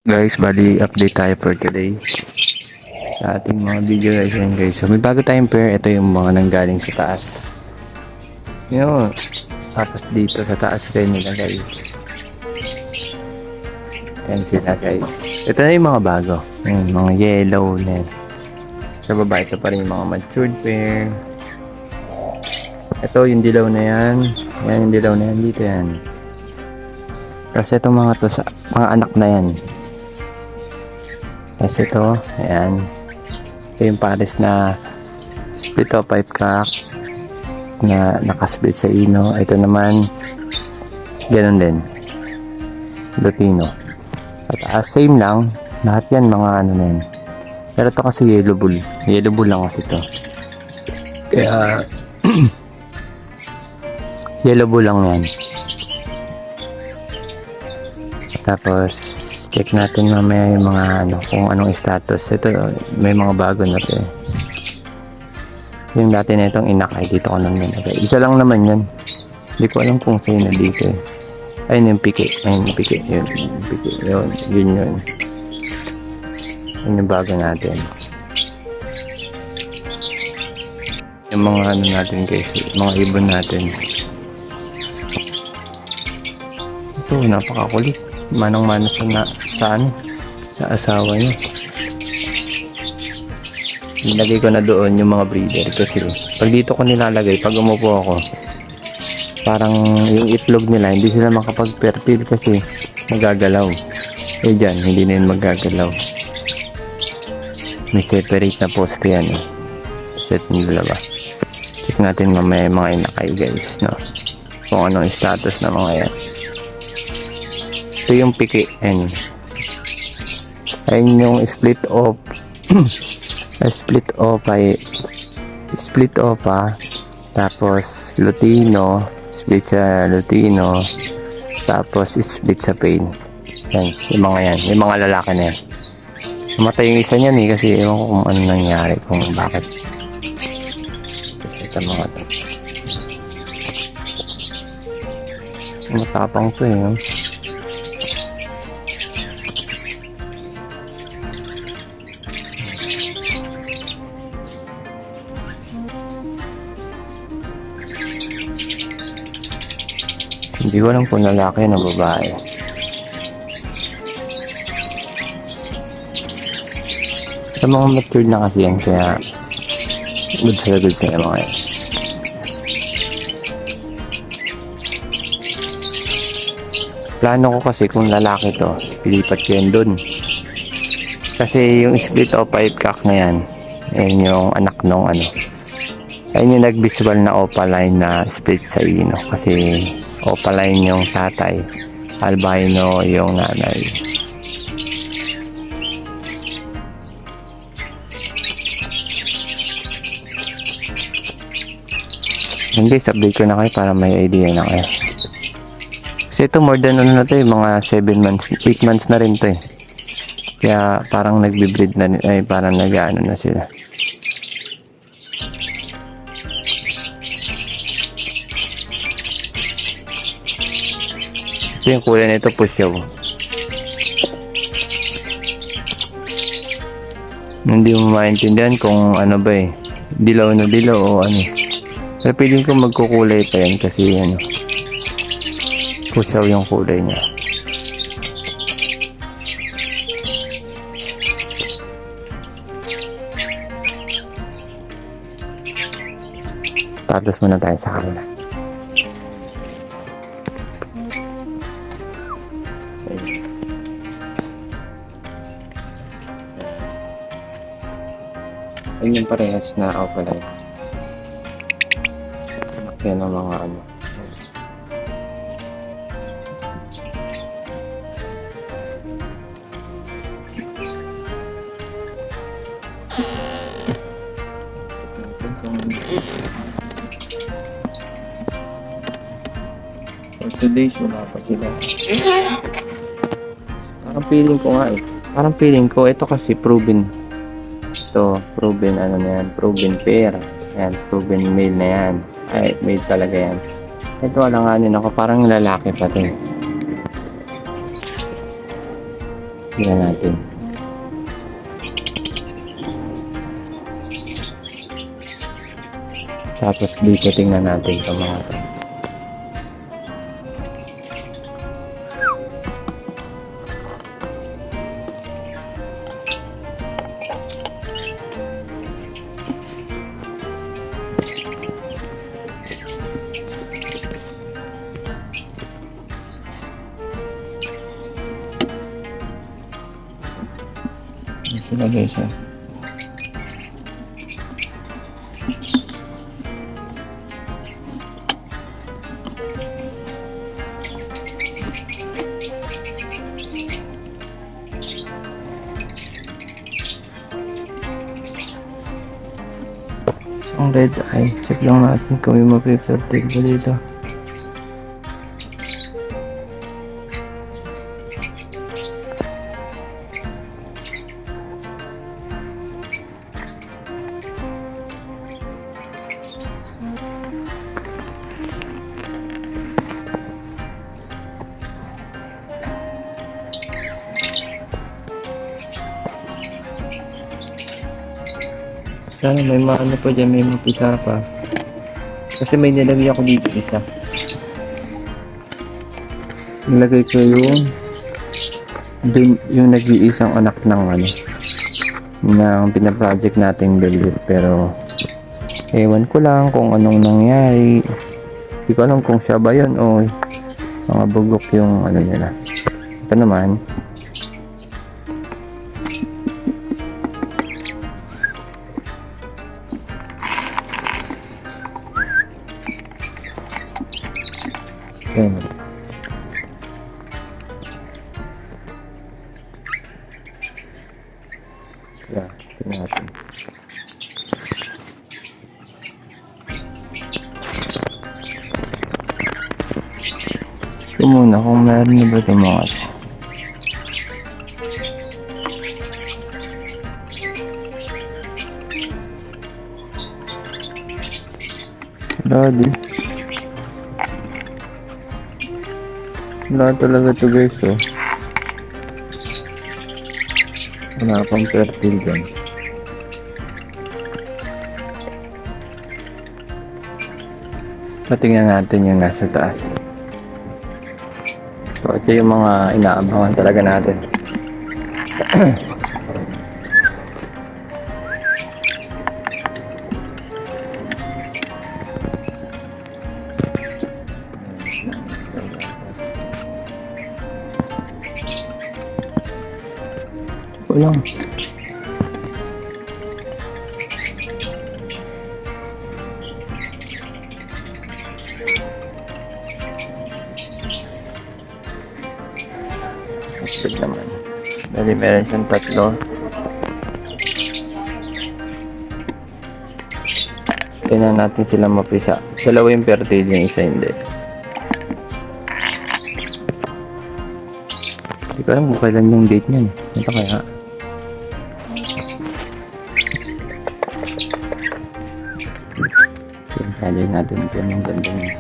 Guys, bali update tayo for today sa ating mga video guys. Yan guys, so may bago tayong pair. Ito yung mga nanggaling sa taas yun, tapos dito sa taas rin nila guys. Yan sila guys. Ito na yung mga bago, yan, mga yellow na yan. Sa baba ito pa rin yung mga matured pair. Ito yung dilaw na yan. Yan yung dilaw na yan, dito yan. Kasi itong mga to sa mga anak na yan. Kasi ito, ayan. Ito yung pares na split o pipe cock na nakasplit sa ino. Ito naman, ganun din. Lutino. At same lang, lahat yan mga ano na yan. Pero ito kasi yellow bull. Yellow bull lang kasi ito. Kaya, yellow bull lang yan. Tapos, check natin mamaya yung mga ano, kung anong status. Ito, may mga bago na ito eh. Yung dati na itong inakay, dito ko nang nilagay. Isa lang naman yun. Hindi ko alam kung sa'yo na dito eh. Ayun yung piki. Ayun yung piki. Yun, yung piki. Yun, yun yun. Yun yung bago natin. Yung mga ano natin guys, mga ibon natin. Ito, napakakulit. Manang-mana sa ano, sa asawa niya. Nilagay ko na doon yung mga breeder kasi pag dito ko nilalagay, pag umupo ako, parang yung itlog nila hindi sila makapag-fertile kasi magagalaw. Eh dyan, hindi na yun magagalaw. May separate na poste yan eh. Set ng dalawa. Check natin mamaya yung mga inakay guys, no? Kung anong status na mga yan. Ito yung piki. Ayun yung split off. Split off tapos lutino, split sa lutino, tapos split sa pain. Yan, yung mga yan, yung mga lalaki na yan. Namatay yung isa niyan eh, kasi ewan ko kung ano nangyari, kung bakit. Ito mga to. Matapang to eh, no? Hindi ko alam kung lalaki na babae. Sa mga matured na kasi yan, kaya good sa mga yan. Plano ko kasi kung lalaki to, pilipat ko yan dun. Kasi yung split o pipe cock na yan, yan yung anak nung ano. Ayun yung nag-visual na opaline na split sa ino. Kasi opaline yung tatay, albino yung nanay. Hindi, update ko na kayo para may idea na kayo. Kasi ito more than ano na to eh, mga 7 months, 8 months na rin to eh. Kaya parang nagbe-breed na, ay parang nag-ano na sila. Ito yung kulay nito, pusyaw. Hindi mo maintindihan kung ano ba eh, dilaw na dilaw o ano. Pero piling ko magkukulay pa yan kasi ano, pusaw yung kulay niya. Tapos muna tayo sa kanila. Ayun yung parehas na opaline. Yan ang mga ano. For today's wala pa sila. Parang feeling ko nga eh. Parang feeling ko ito kasi proven. Ito, proven ano na yan. Proven pair. Yan, proven male na yan. Ay, male talaga yan. Ito alanganin ako, parang lalaki pa din. Tingnan natin. Tapos dito tingnan natin ito mga to. Sila guys eh. Ang red eye, check lang natin kung may mapipertig ba dito. Sana may maano pa dyan, may mapisa pa. Kasi may nilagay ako dito isa. Nilagay ko yung nag-iisang anak ng ng pinaproject nating build. Pero ewan ko lang kung anong nangyari. Hindi ko alam kung siya ba yun o mga bugok yung nila. Ito naman. Ayan. Yeah, tingnan natin. Ito muna kung meron na ba ito mga ito. Daddy. Wala talaga ito guys oh. Wala pang fertile dyan. Tingnan natin yung nasa taas. So ito yung mga inaabangan talaga natin. Lang. Good naman. Dali meron siyang tatlo. Tingnan natin sila mapisa. Dalawa yung fertile, yung isa hindi. Hindi ko alam kung kailan yung date niyan. Ito kaya. Kali natin ito ng ganda niya.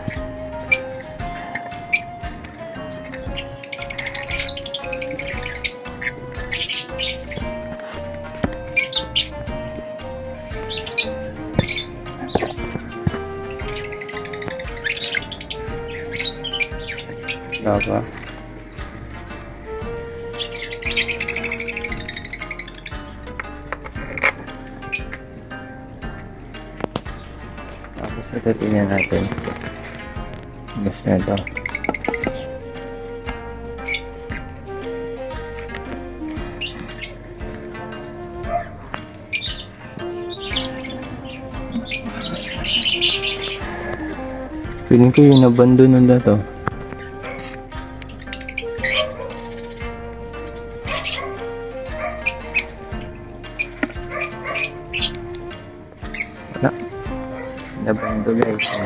Lava. Tapos ito tingnan natin. Gusto na ito. Piling ko yung nabandon nila to. Wala. Nabando guys.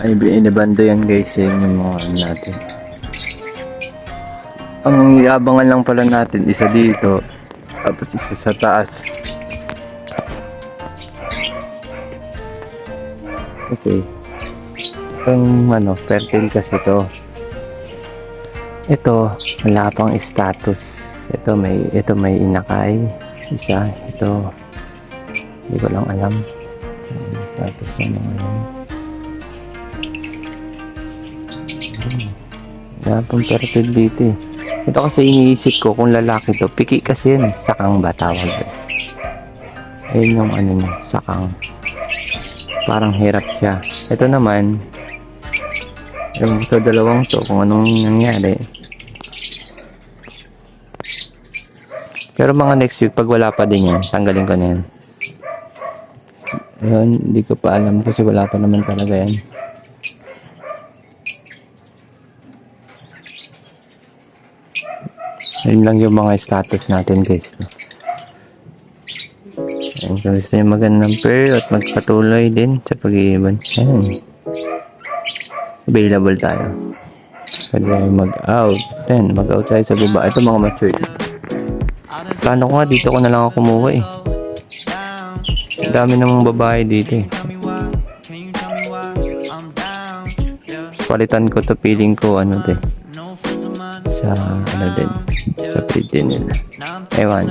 Ay, inabando yan guys yung mga natin. Ang iabangan lang pala natin isa dito. Tapos isa sa taas. Kasi Itong ano, fertile kasi to. Ito, wala pang status. Ito may inakay. Isa, ito. Hindi ko lang alam. Yung status na mga yan. Wala pang fertile dito eh. Ito kasi iniisip ko kung lalaki to. Piki kasi yun. Sakang ba tawag eh. Ayun yung ano niya, sakang. Parang hirap siya. Ito naman, yung ito dalawang to, kung anong nangyari. Pero mga next week, pag wala pa din yan, tanggalin ko na yan. Ayun, hindi ko pa alam kasi wala pa naman talaga yan. Ayun lang yung mga status natin guys. Ayun, kung gusto nyo magandang pair at magpatuloy din sa pag-iibon. Ayun. Available tayo. Pwede mag-out. Then, mag-out tayo sa baba. Ito mga mature. Plano ko nga, dito ko na lang ako kumuha eh. Dami namang babae dito eh. Palitan ko to, feeling ko ano din. Sa ano din. Sa feed nila. Ewan.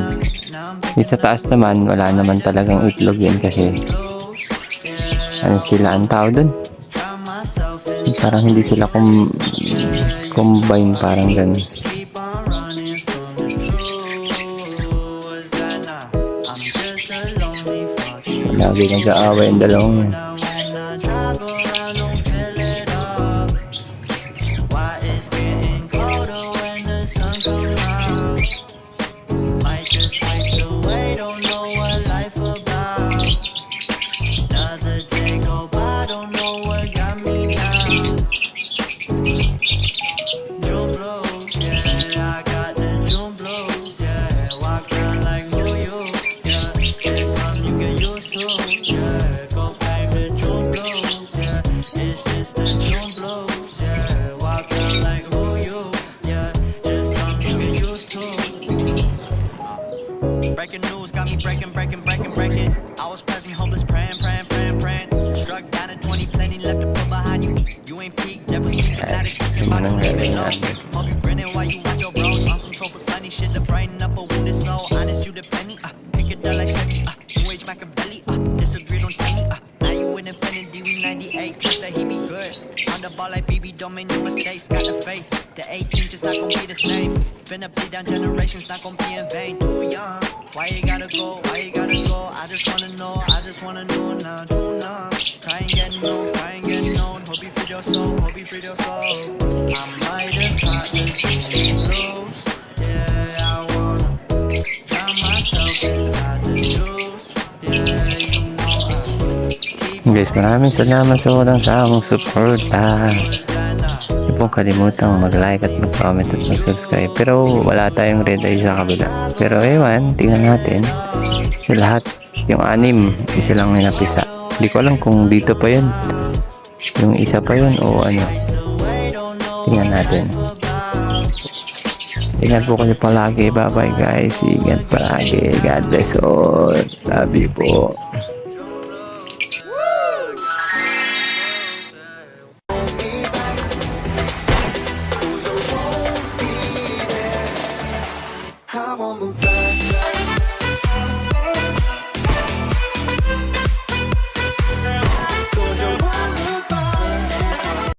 Di sa taas naman, wala naman talagang itlog yun kasi ano sila ang tao dun. Parang hindi sila combine, parang ganun. Lagi nag-aaway ang dalawang yun. Breaking news got me breaking. I was present, hopeless, praying. Struck down at 20, plenty left to put behind you. You ain't peak, never speaking, not speaking about you, leaving low. Hope you grinning while you watch your bros. On some sofa sunny shit to brighten up a wounded soul. Honest, you the penny, pick it down like Chevy, New Age Machiavelli, disagreed on Tiny, now you in Infinity, we 98, trust that he be good. On the ball like BB, don't make no mistakes, got the faith. The 18 just not gon' be the same. Finna bleed down generations, not gon' be in vain. Too young, why you gotta go? I just wanna know now. Too numb, try and get known. Hope you free your soul. I might have caught the blues. Yeah, I wanna drown myself inside the juice. Yeah, you know Guys, maraming salamat sa walang sawang suporta. Huwag pong kalimutang mag-like at mag-comment at mag-subscribe. Pero wala tayong red eye sa kabila. Pero ewan, tingnan natin. Sa lahat, yung 6, isa lang napisa. Hindi ko alam kung dito pa yun. Yung isa pa yun o ano. Tingnan natin. Ingat po kayo palagi. Bye bye guys. Ingat palagi. God bless all. Love you po.